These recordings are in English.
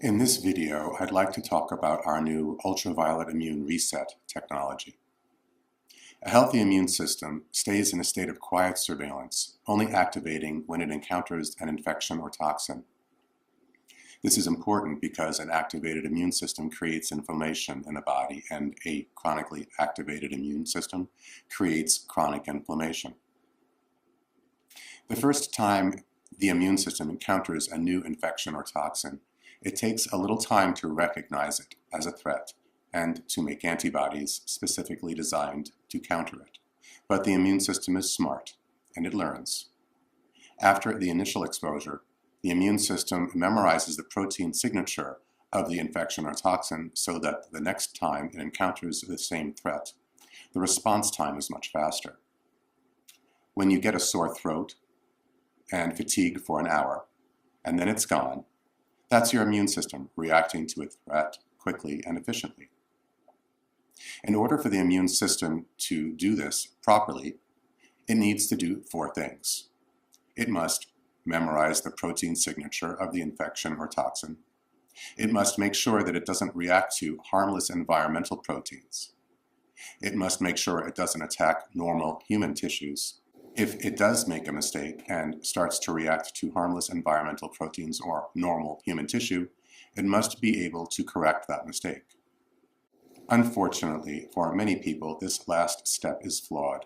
In this video, I'd like to talk about our new ultraviolet immune reset technology. A healthy immune system stays in a state of quiet surveillance, only activating when it encounters an infection or toxin. This is important because an activated immune system creates inflammation in the body, and a chronically activated immune system creates chronic inflammation. The first time the immune system encounters a new infection or toxin, it takes a little time to recognize it as a threat and to make antibodies specifically designed to counter it. But the immune system is smart, and it learns. After the initial exposure, the immune system memorizes the protein signature of the infection or toxin so that the next time it encounters the same threat, the response time is much faster. When you get a sore throat and fatigue for an hour, and then it's gone, that's your immune system reacting to a threat quickly and efficiently. In order for the immune system to do this properly, it needs to do four things. It must memorize the protein signature of the infection or toxin. It must make sure that it doesn't react to harmless environmental proteins. It must make sure it doesn't attack normal human tissues. If it does make a mistake and starts to react to harmless environmental proteins or normal human tissue, it must be able to correct that mistake. Unfortunately, for many people, this last step is flawed.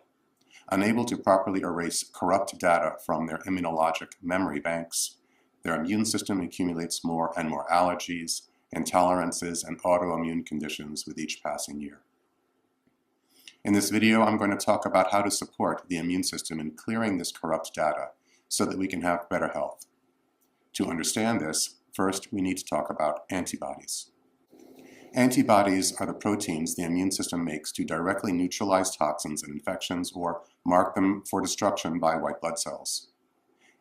Unable to properly erase corrupt data from their immunologic memory banks, their immune system accumulates more and more allergies, intolerances, and autoimmune conditions with each passing year. In this video, I'm going to talk about how to support the immune system in clearing this corrupt data so that we can have better health. To understand this, first we need to talk about antibodies. Antibodies are the proteins the immune system makes to directly neutralize toxins and infections or mark them for destruction by white blood cells.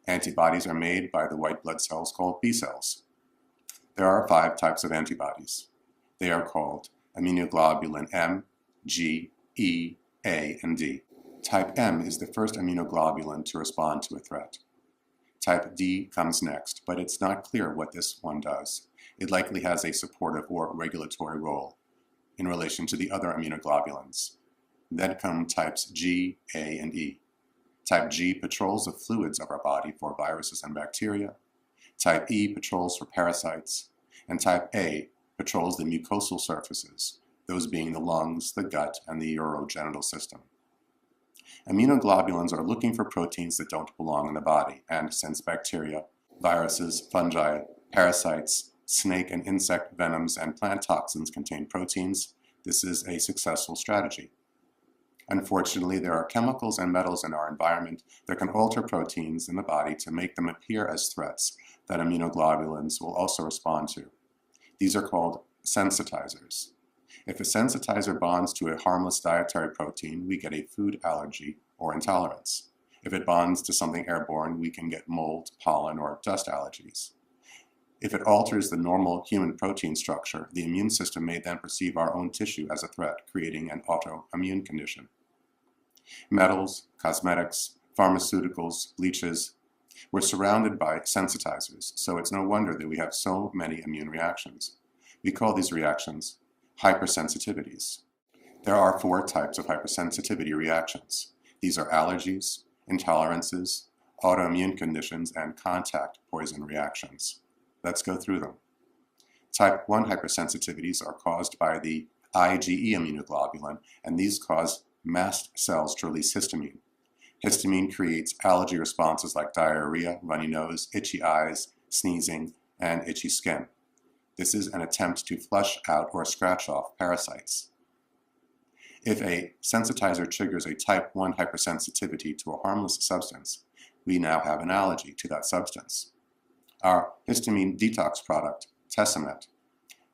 Antibodies are made by the white blood cells called B cells. There are 5 types of antibodies. They are called immunoglobulin M, G, E, A, and D. Type M is the first immunoglobulin to respond to a threat. Type D comes next, but it's not clear what this one does. It likely has a supportive or regulatory role in relation to the other immunoglobulins. Then come types G, A, and E. Type G patrols the fluids of our body for viruses and bacteria. Type E patrols for parasites. And type A patrols the mucosal surfaces, those being the lungs, the gut, and the urogenital system. Immunoglobulins are looking for proteins that don't belong in the body, and since bacteria, viruses, fungi, parasites, snake and insect venoms, and plant toxins contain proteins, this is a successful strategy. Unfortunately, there are chemicals and metals in our environment that can alter proteins in the body to make them appear as threats that immunoglobulins will also respond to. These are called sensitizers. If a sensitizer bonds to a harmless dietary protein, we get a food allergy or intolerance. If it bonds to something airborne, we can get mold, pollen, or dust allergies. If it alters the normal human protein structure, the immune system may then perceive our own tissue as a threat, creating an autoimmune condition. Metals, cosmetics, pharmaceuticals, bleaches, we're surrounded by sensitizers, so it's no wonder that we have so many immune reactions. We call these reactions hypersensitivities. There are 4 types of hypersensitivity reactions. These are allergies, intolerances, autoimmune conditions, and contact poison reactions. Let's go through them. Type 1 hypersensitivities are caused by the IgE immunoglobulin, and these cause mast cells to release histamine. Histamine creates allergy responses like diarrhea, runny nose, itchy eyes, sneezing, and itchy skin. This is an attempt to flush out or scratch off parasites. If a sensitizer triggers a type 1 hypersensitivity to a harmless substance, we now have an allergy to that substance. Our histamine detox product, Tesamet,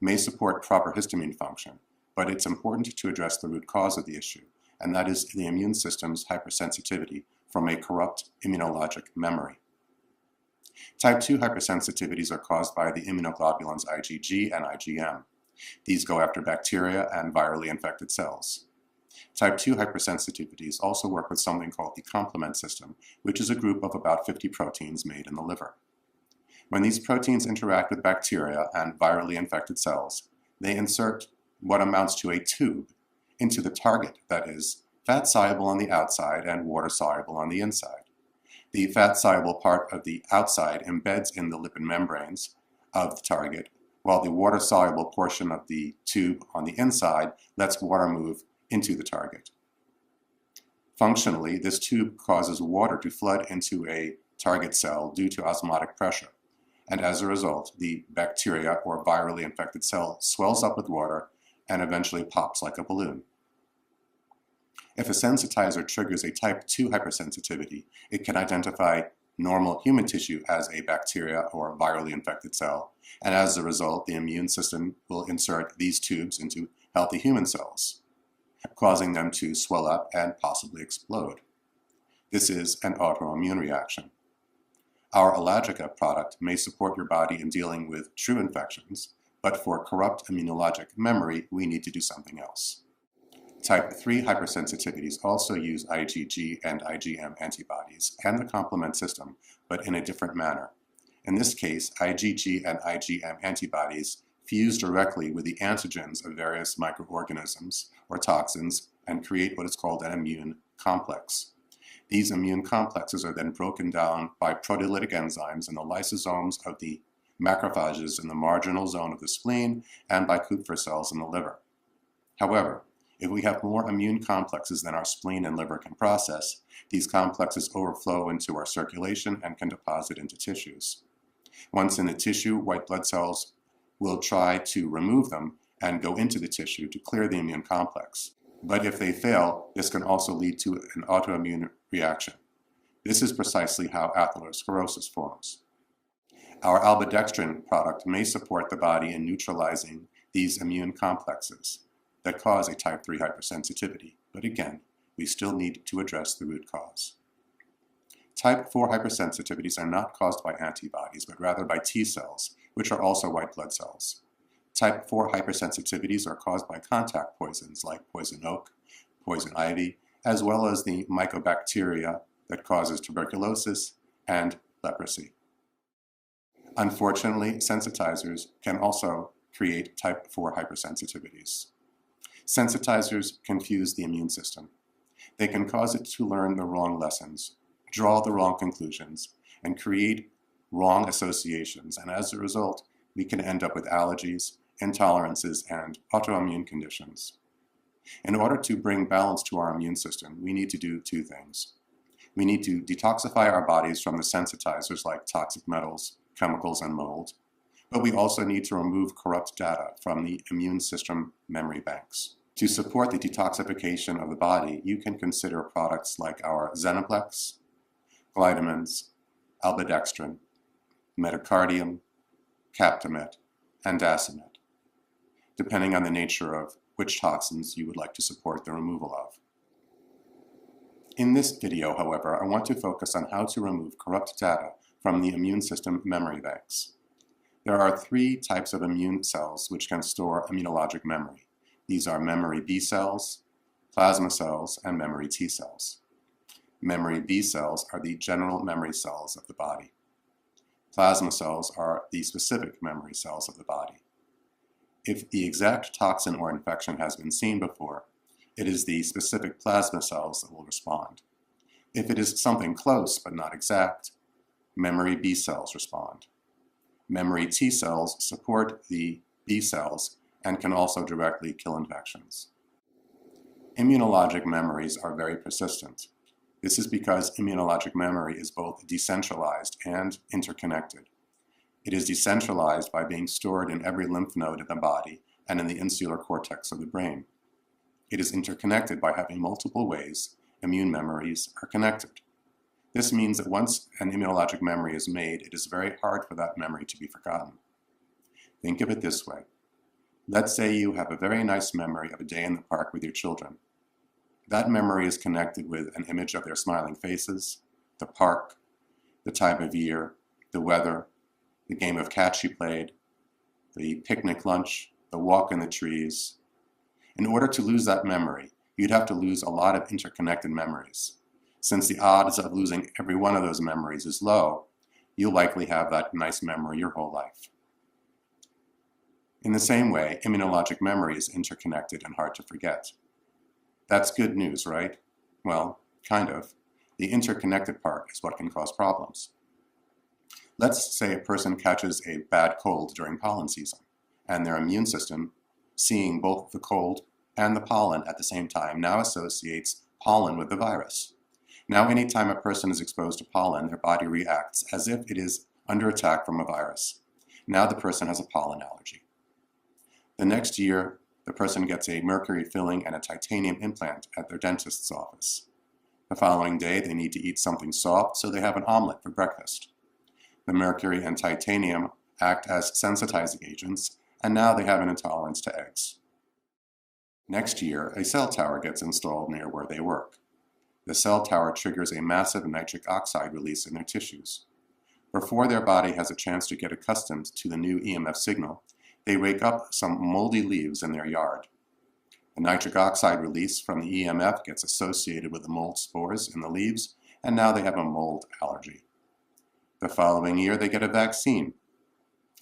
may support proper histamine function, but it's important to address the root cause of the issue, and that is the immune system's hypersensitivity from a corrupt immunologic memory. Type 2 hypersensitivities are caused by the immunoglobulins IgG and IgM. These go after bacteria and virally infected cells. Type 2 hypersensitivities also work with something called the complement system, which is a group of about 50 proteins made in the liver. When these proteins interact with bacteria and virally infected cells, they insert what amounts to a tube into the target that is fat-soluble on the outside and water-soluble on the inside. The fat-soluble part of the outside embeds in the lipid membranes of the target, while the water-soluble portion of the tube on the inside lets water move into the target. Functionally, this tube causes water to flood into a target cell due to osmotic pressure, and as a result, the bacteria or virally infected cell swells up with water and eventually pops like a balloon. If a sensitizer triggers a type 2 hypersensitivity, it can identify normal human tissue as a bacteria or virally infected cell, and as a result, the immune system will insert these tubes into healthy human cells, causing them to swell up and possibly explode. This is an autoimmune reaction. Our Allergica product may support your body in dealing with true infections, but for corrupt immunologic memory, we need to do something else. Type 3 hypersensitivities also use IgG and IgM antibodies and the complement system, but in a different manner. In this case, IgG and IgM antibodies fuse directly with the antigens of various microorganisms or toxins and create what is called an immune complex. These immune complexes are then broken down by proteolytic enzymes in the lysosomes of the macrophages in the marginal zone of the spleen and by Kupffer cells in the liver. However, if we have more immune complexes than our spleen and liver can process, these complexes overflow into our circulation and can deposit into tissues. Once in the tissue, white blood cells will try to remove them and go into the tissue to clear the immune complex. But if they fail, this can also lead to an autoimmune reaction. This is precisely how atherosclerosis forms. Our albendextrin product may support the body in neutralizing these immune complexes that cause a type 3 hypersensitivity, but again, we still need to address the root cause. Type 4 hypersensitivities are not caused by antibodies, but rather by T cells, which are also white blood cells. Type 4 hypersensitivities are caused by contact poisons like poison oak, poison ivy, as well as the mycobacteria that causes tuberculosis and leprosy. Unfortunately, sensitizers can also create type 4 hypersensitivities. Sensitizers confuse the immune system. They can cause it to learn the wrong lessons, draw the wrong conclusions, and create wrong associations, and as a result, we can end up with allergies, intolerances, and autoimmune conditions. In order to bring balance to our immune system, we need to do two things. We need to detoxify our bodies from the sensitizers like toxic metals, chemicals, and mold, but we also need to remove corrupt data from the immune system memory banks. To support the detoxification of the body, you can consider products like our Xenoplex, Glytamins, Albendextrin, Metacardium, Captamet, and Dacimet, depending on the nature of which toxins you would like to support the removal of. In this video, however, I want to focus on how to remove corrupt data from the immune system memory banks. There are three types of immune cells which can store immunologic memory. These are memory B cells, plasma cells, and memory T cells. Memory B cells are the general memory cells of the body. Plasma cells are the specific memory cells of the body. If the exact toxin or infection has been seen before, it is the specific plasma cells that will respond. If it is something close but not exact, memory B cells respond. Memory T cells support the B cells and can also directly kill infections. Immunologic memories are very persistent. This is because immunologic memory is both decentralized and interconnected. It is decentralized by being stored in every lymph node in the body and in the insular cortex of the brain. It is interconnected by having multiple ways immune memories are connected. This means that once an immunologic memory is made, it is very hard for that memory to be forgotten. Think of it this way. Let's say you have a very nice memory of a day in the park with your children. That memory is connected with an image of their smiling faces, the park, the time of year, the weather, the game of catch you played, the picnic lunch, the walk in the trees. In order to lose that memory, you'd have to lose a lot of interconnected memories. Since the odds of losing every one of those memories is low, you'll likely have that nice memory your whole life. In the same way, immunologic memory is interconnected and hard to forget. That's good news, right? Well, kind of. The interconnected part is what can cause problems. Let's say a person catches a bad cold during pollen season, and their immune system, seeing both the cold and the pollen at the same time, now associates pollen with the virus. Now, anytime a person is exposed to pollen, their body reacts as if it is under attack from a virus. Now the person has a pollen allergy. The next year, the person gets a mercury filling and a titanium implant at their dentist's office. The following day, they need to eat something soft, so they have an omelet for breakfast. The mercury and titanium act as sensitizing agents, and now they have an intolerance to eggs. Next year, a cell tower gets installed near where they work. The cell tower triggers a massive nitric oxide release in their tissues. Before their body has a chance to get accustomed to the new EMF signal, they rake up some moldy leaves in their yard. The nitric oxide release from the EMF gets associated with the mold spores in the leaves, and now they have a mold allergy. The following year, they get a vaccine.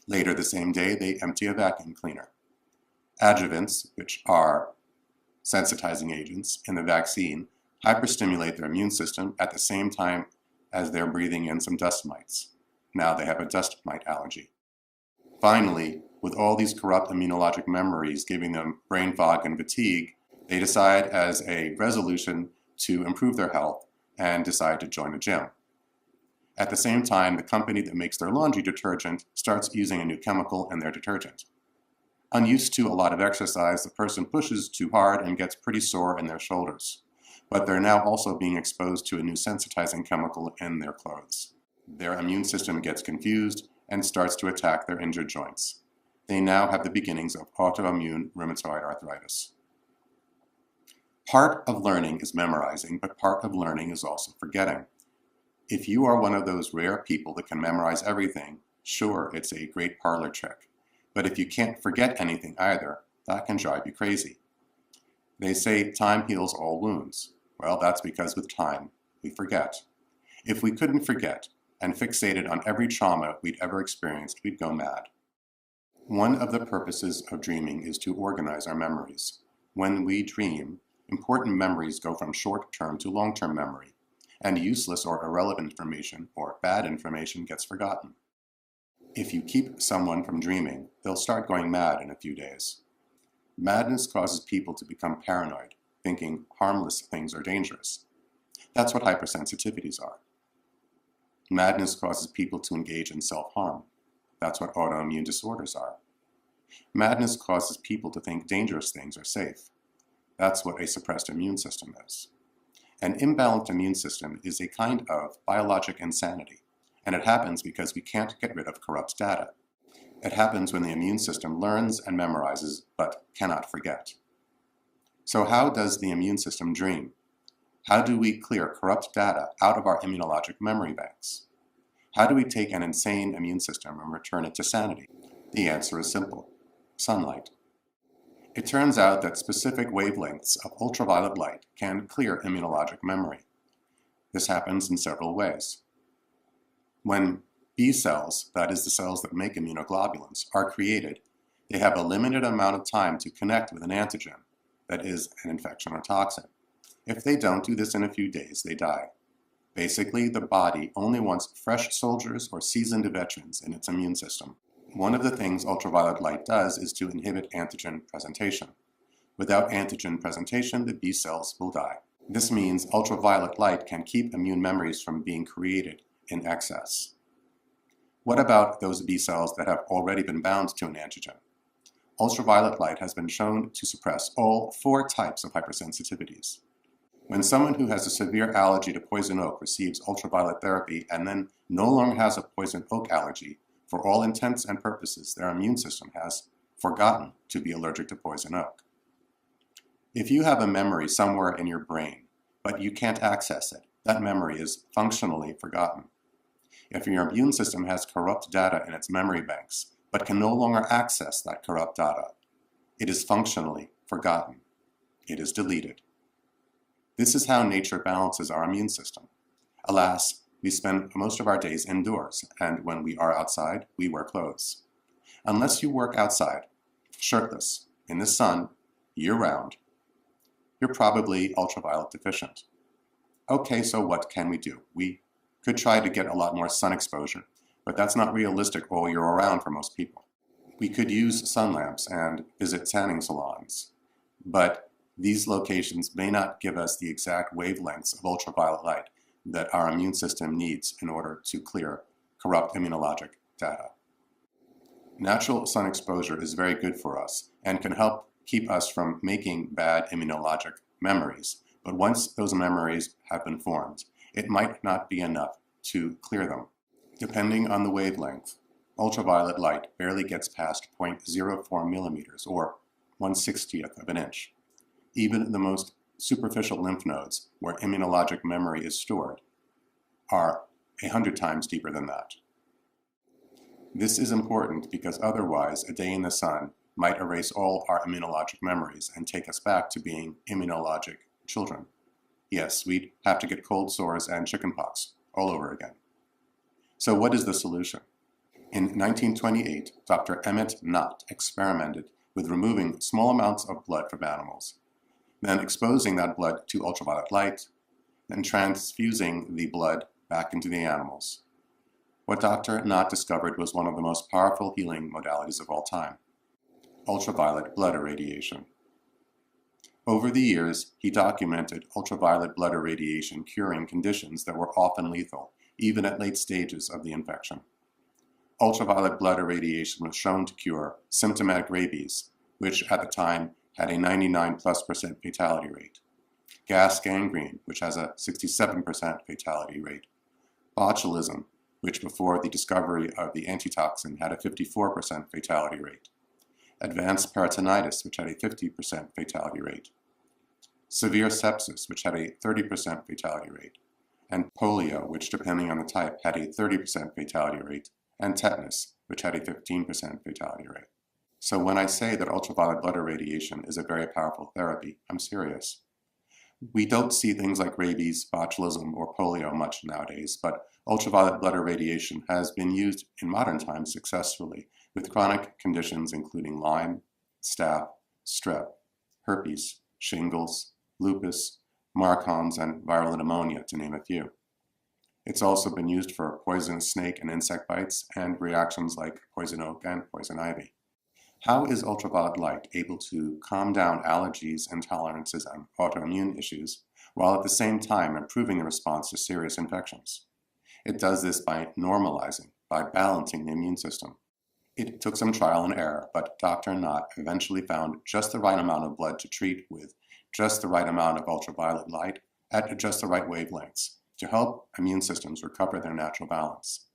Later the same day, they empty a vacuum cleaner. Adjuvants, which are sensitizing agents in the vaccine, hyperstimulate their immune system at the same time as they're breathing in some dust mites. Now they have a dust mite allergy. Finally, with all these corrupt immunologic memories giving them brain fog and fatigue, they decide as a resolution to improve their health and decide to join a gym. At the same time, the company that makes their laundry detergent starts using a new chemical in their detergent. Unused to a lot of exercise, the person pushes too hard and gets pretty sore in their shoulders. But they're now also being exposed to a new sensitizing chemical in their clothes. Their immune system gets confused and starts to attack their injured joints. They now have the beginnings of autoimmune rheumatoid arthritis. Part of learning is memorizing, but part of learning is also forgetting. If you are one of those rare people that can memorize everything, sure, it's a great parlor trick. But if you can't forget anything either, that can drive you crazy. They say time heals all wounds. Well, that's because with time, we forget. If we couldn't forget and fixated on every trauma we'd ever experienced, we'd go mad. One of the purposes of dreaming is to organize our memories. When we dream, important memories go from short-term to long-term memory, and useless or irrelevant information or bad information gets forgotten. If you keep someone from dreaming, they'll start going mad in a few days. Madness causes people to become paranoid, thinking harmless things are dangerous. That's what hypersensitivities are. Madness causes people to engage in self-harm. That's what autoimmune disorders are. Madness causes people to think dangerous things are safe. That's what a suppressed immune system is. An imbalanced immune system is a kind of biologic insanity, and it happens because we can't get rid of corrupt data. It happens when the immune system learns and memorizes, but cannot forget. So how does the immune system dream? How do we clear corrupt data out of our immunologic memory banks? How do we take an insane immune system and return it to sanity? The answer is simple: sunlight. It turns out that specific wavelengths of ultraviolet light can clear immunologic memory. This happens in several ways. When B cells, that is the cells that make immunoglobulins, are created, they have a limited amount of time to connect with an antigen, that is, an infection or toxin. If they don't do this in a few days, they die. Basically, the body only wants fresh soldiers or seasoned veterans in its immune system. One of the things ultraviolet light does is to inhibit antigen presentation. Without antigen presentation, the B cells will die. This means ultraviolet light can keep immune memories from being created in excess. What about those B cells that have already been bound to an antigen? Ultraviolet light has been shown to suppress all 4 types of hypersensitivities. When someone who has a severe allergy to poison oak receives ultraviolet therapy and then no longer has a poison oak allergy, for all intents and purposes, their immune system has forgotten to be allergic to poison oak. If you have a memory somewhere in your brain, but you can't access it, that memory is functionally forgotten. If your immune system has corrupt data in its memory banks, but can no longer access that corrupt data, it is functionally forgotten. It is deleted. This is how nature balances our immune system. Alas, We spend most of our days indoors, and when we are outside, we wear clothes. Unless you work outside, shirtless, in the sun, year-round, you're probably ultraviolet deficient. Okay, so what can we do? We could try to get a lot more sun exposure, but that's not realistic all year round for most people. We could use sun lamps and visit tanning salons, but these locations may not give us the exact wavelengths of ultraviolet light that our immune system needs in order to clear corrupt immunologic data. Natural sun exposure is very good for us and can help keep us from making bad immunologic memories, but once those memories have been formed, it might not be enough to clear them. Depending on the wavelength, ultraviolet light barely gets past 0.04 millimeters, or 1/60th of an inch. Even the most superficial lymph nodes, where immunologic memory is stored, are 100 times deeper than that. This is important because otherwise a day in the sun might erase all our immunologic memories and take us back to being immunologic children. Yes, we'd have to get cold sores and chickenpox all over again. So what is the solution? In 1928, Dr. Emmett Knott experimented with removing small amounts of blood from animals, then exposing that blood to ultraviolet light, then transfusing the blood back into the animals. What Dr. Knott discovered was one of the most powerful healing modalities of all time: ultraviolet blood irradiation. Over the years, he documented ultraviolet blood irradiation curing conditions that were often lethal, even at late stages of the infection. Ultraviolet blood irradiation was shown to cure symptomatic rabies, which at the time had a 99+% fatality rate, gas gangrene, which has a 67% fatality rate, botulism, which before the discovery of the antitoxin had a 54% fatality rate, advanced peritonitis, which had a 50% fatality rate, severe sepsis, which had a 30% fatality rate, and polio, which depending on the type had a 30% fatality rate, and tetanus, which had a 15% fatality rate. So when I say that ultraviolet blood irradiation is a very powerful therapy, I'm serious. We don't see things like rabies, botulism, or polio much nowadays, but ultraviolet blood irradiation has been used in modern times successfully with chronic conditions including Lyme, staph, strep, herpes, shingles, lupus, Marcons, and viral pneumonia, to name a few. It's also been used for poisonous snake and insect bites and reactions like poison oak and poison ivy. How is ultraviolet light able to calm down allergies, intolerances, and autoimmune issues, while at the same time improving the response to serious infections? It does this by normalizing, by balancing the immune system. It took some trial and error, but Dr. Knott eventually found just the right amount of blood to treat with just the right amount of ultraviolet light at just the right wavelengths to help immune systems recover their natural balance.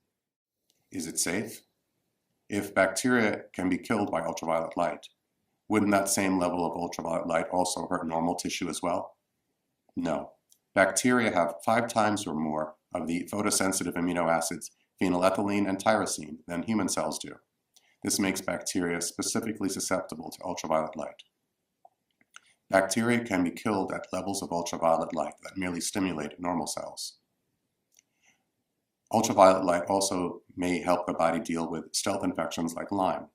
Is it safe? If bacteria can be killed by ultraviolet light, wouldn't that same level of ultraviolet light also hurt normal tissue as well? No. Bacteria have 5 times or more of the photosensitive amino acids phenylethylamine and tyrosine than human cells do. This makes bacteria specifically susceptible to ultraviolet light. Bacteria can be killed at levels of ultraviolet light that merely stimulate normal cells. Ultraviolet light also may help the body deal with stealth infections like Lyme.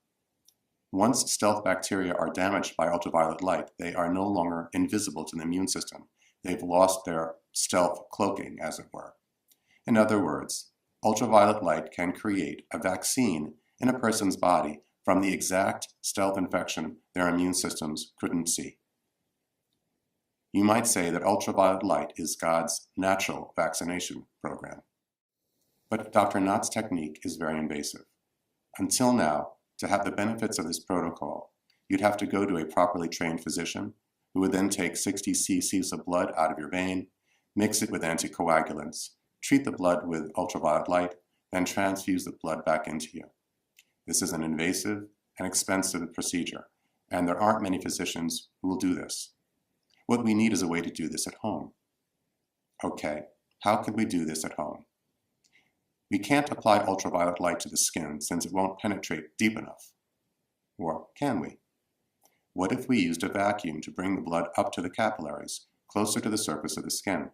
Once stealth bacteria are damaged by ultraviolet light, they are no longer invisible to the immune system. They've lost their stealth cloaking, as it were. In other words, ultraviolet light can create a vaccine in a person's body from the exact stealth infection their immune systems couldn't see. You might say that ultraviolet light is God's natural vaccination program. But Dr. Knott's technique is very invasive. Until now, to have the benefits of this protocol, you'd have to go to a properly trained physician who would then take 60 cc's of blood out of your vein, mix it with anticoagulants, treat the blood with ultraviolet light, then transfuse the blood back into you. This is an invasive and expensive procedure, and there aren't many physicians who will do this. What we need is a way to do this at home. Okay, how can we do this at home? We can't apply ultraviolet light to the skin since it won't penetrate deep enough. Or can we? What if we used a vacuum to bring the blood up to the capillaries, closer to the surface of the skin?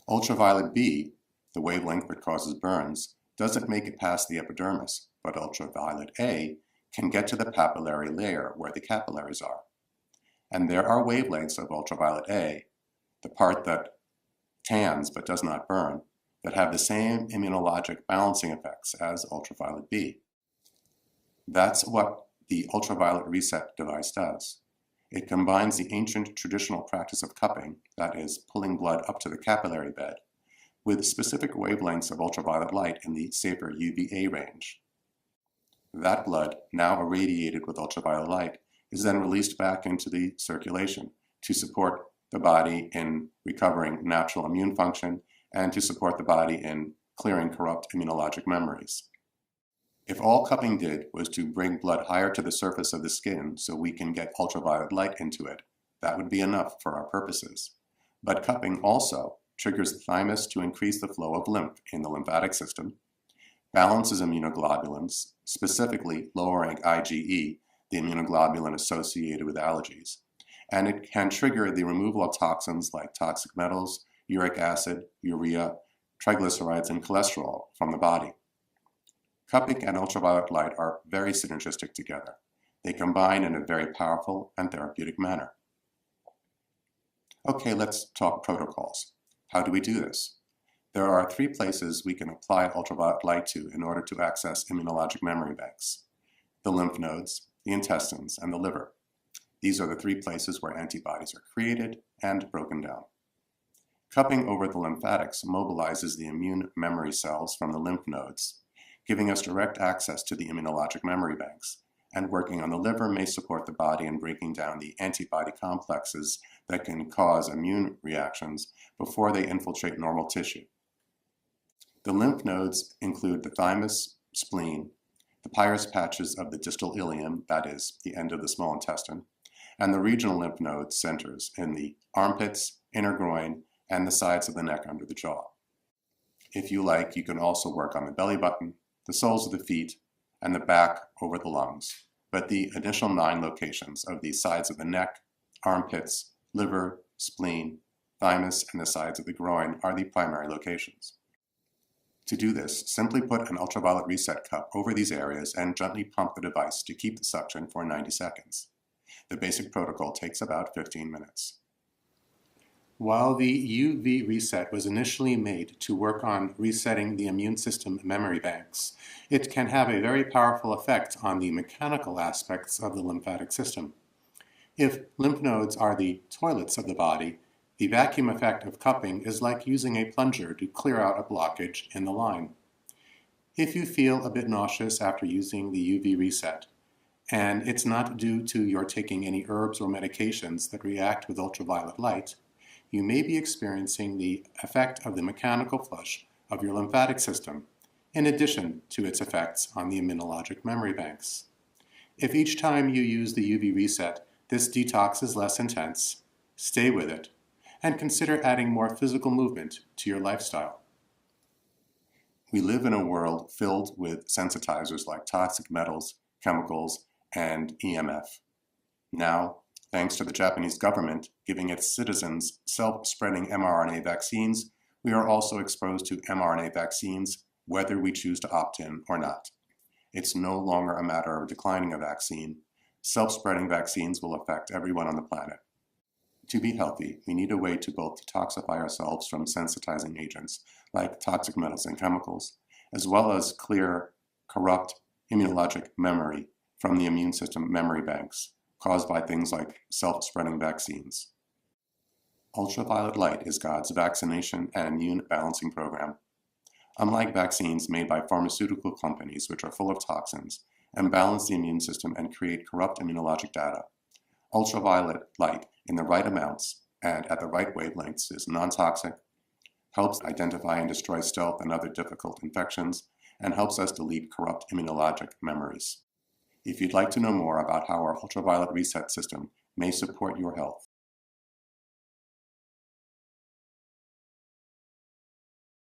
Ultraviolet B the wavelength that causes burns, doesn't make it past the epidermis, but ultraviolet A can get to the papillary layer where the capillaries are. And there are wavelengths of ultraviolet A, the part that tans but does not burn, that have the same immunologic balancing effects as ultraviolet B. That's what the Ultraviolet Reset device does. It combines the ancient traditional practice of cupping, that is, pulling blood up to the capillary bed, with specific wavelengths of ultraviolet light in the safer UVA range. That blood, now irradiated with ultraviolet light, is then released back into the circulation to support the body in recovering natural immune function and to support the body in clearing corrupt immunologic memories. If all cupping did was to bring blood higher to the surface of the skin so we can get ultraviolet light into it, that would be enough for our purposes. But cupping also triggers the thymus to increase the flow of lymph in the lymphatic system, balances immunoglobulins, specifically lowering IgE, the immunoglobulin associated with allergies, and it can trigger the removal of toxins like toxic metals, uric acid, urea, triglycerides, and cholesterol from the body. Cupping and ultraviolet light are very synergistic together. They combine in a very powerful and therapeutic manner. Okay, let's talk protocols. How do we do this? There are 3 places we can apply ultraviolet light to in order to access immunologic memory banks: the lymph nodes, the intestines, and the liver. These are the 3 places where antibodies are created and broken down. Cupping over the lymphatics mobilizes the immune memory cells from the lymph nodes, giving us direct access to the immunologic memory banks, and working on the liver may support the body in breaking down the antibody complexes that can cause immune reactions before they infiltrate normal tissue. The lymph nodes include the thymus, spleen, the Peyer's patches of the distal ileum, that is, the end of the small intestine, and the regional lymph node centers in the armpits, inner groin, and the sides of the neck under the jaw. If you like, you can also work on the belly button, the soles of the feet, and the back over the lungs, but the initial 9 locations of the sides of the neck, armpits, liver, spleen, thymus, and the sides of the groin are the primary locations. To do this, simply put an ultraviolet reset cup over these areas and gently pump the device to keep the suction for 90 seconds. The basic protocol takes about 15 minutes. While the UV reset was initially made to work on resetting the immune system memory banks, it can have a very powerful effect on the mechanical aspects of the lymphatic system. If lymph nodes are the toilets of the body, the vacuum effect of cupping is like using a plunger to clear out a blockage in the line. If you feel a bit nauseous after using the UV reset, and it's not due to your taking any herbs or medications that react with ultraviolet light, you may be experiencing the effect of the mechanical flush of your lymphatic system, in addition to its effects on the immunologic memory banks. If each time you use the UV reset, this detox is less intense, stay with it, and consider adding more physical movement to your lifestyle. We live in a world filled with sensitizers like toxic metals, chemicals, and EMF. Now, thanks to the Japanese government giving its citizens self-spreading mRNA vaccines, we are also exposed to mRNA vaccines whether we choose to opt in or not. It's no longer a matter of declining a vaccine. Self-spreading vaccines will affect everyone on the planet. To be healthy, we need a way to both detoxify ourselves from sensitizing agents like toxic metals and chemicals, as well as clear corrupt immunologic memory from the immune system memory banks caused by things like self-spreading vaccines. Ultraviolet light is God's vaccination and immune balancing program. Unlike vaccines made by pharmaceutical companies, which are full of toxins, and balance the immune system and create corrupt immunologic data, ultraviolet light in the right amounts and at the right wavelengths is non-toxic, helps identify and destroy stealth and other difficult infections, and helps us delete corrupt immunologic memories. If you'd like to know more about how our ultraviolet reset system may support your health,